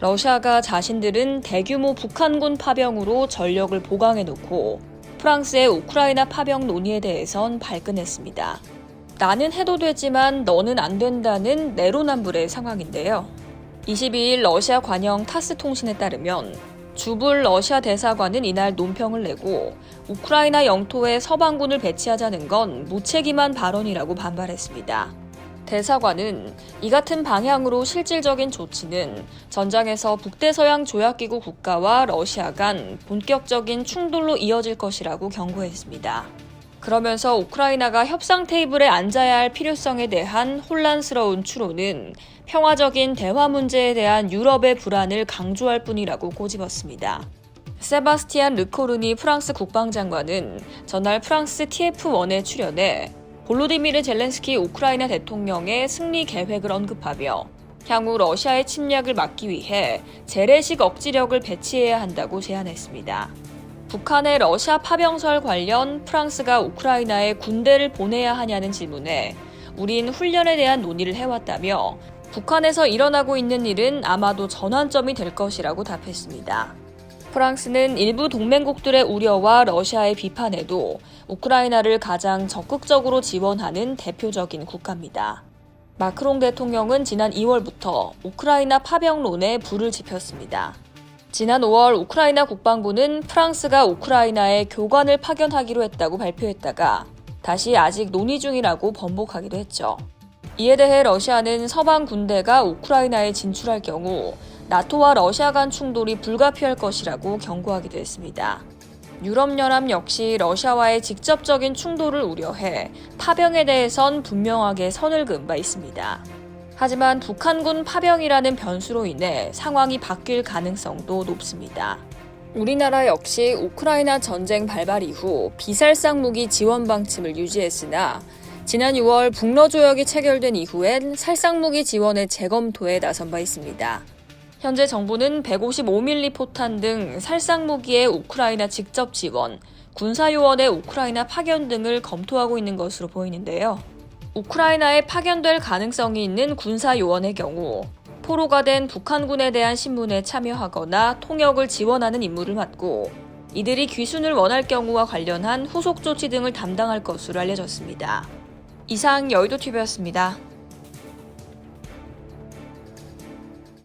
러시아가 자신들은 대규모 북한군 파병으로 전력을 보강해놓고 프랑스의 우크라이나 파병 논의에 대해선 발끈했습니다. 나는 해도 되지만 너는 안 된다는 내로남불의 상황인데요. 22일 러시아 관영 타스 통신에 따르면 주불 러시아 대사관은 이날 논평을 내고 우크라이나 영토에 서방군을 배치하자는 건 무책임한 발언이라고 반발했습니다. 대사관은 이 같은 방향으로 실질적인 조치는 전장에서 북대서양 조약기구 국가와 러시아 간 본격적인 충돌로 이어질 것이라고 경고했습니다. 그러면서 우크라이나가 협상 테이블에 앉아야 할 필요성에 대한 혼란스러운 추론은 평화적인 대화 문제에 대한 유럽의 불안을 강조할 뿐이라고 꼬집었습니다. 세바스티안 르코르니 프랑스 국방장관은 전날 프랑스 TF1에 출연해 볼로디미르 젤렌스키 우크라이나 대통령의 승리 계획을 언급하며 향후 러시아의 침략을 막기 위해 재래식 억지력을 배치해야 한다고 제안했습니다. 북한의 러시아 파병설 관련 프랑스가 우크라이나에 군대를 보내야 하냐는 질문에 우린 훈련에 대한 논의를 해왔다며 북한에서 일어나고 있는 일은 아마도 전환점이 될 것이라고 답했습니다. 프랑스는 일부 동맹국들의 우려와 러시아의 비판에도 우크라이나를 가장 적극적으로 지원하는 대표적인 국가입니다. 마크롱 대통령은 지난 2월부터 우크라이나 파병론에 불을 지폈습니다. 지난 5월 우크라이나 국방부는 프랑스가 우크라이나에 교관을 파견하기로 했다고 발표했다가 다시 아직 논의 중이라고 번복하기도 했죠. 이에 대해 러시아는 서방 군대가 우크라이나에 진출할 경우 나토와 러시아 간 충돌이 불가피할 것이라고 경고하기도 했습니다. 유럽연합 역시 러시아와의 직접적인 충돌을 우려해 파병에 대해선 분명하게 선을 그은 바 있습니다. 하지만 북한군 파병이라는 변수로 인해 상황이 바뀔 가능성도 높습니다. 우리나라 역시 우크라이나 전쟁 발발 이후 비살상 무기 지원 방침을 유지했으나 지난 6월 북러 조약이 체결된 이후엔 살상 무기 지원의 재검토에 나선 바 있습니다. 현재 정부는 155mm 포탄 등 살상 무기의 우크라이나 직접 지원, 군사요원의 우크라이나 파견 등을 검토하고 있는 것으로 보이는데요. 우크라이나에 파견될 가능성이 있는 군사요원의 경우 포로가 된 북한군에 대한 신문에 참여하거나 통역을 지원하는 임무를 맡고 이들이 귀순을 원할 경우와 관련한 후속 조치 등을 담당할 것으로 알려졌습니다. 이상 여의도TV였습니다.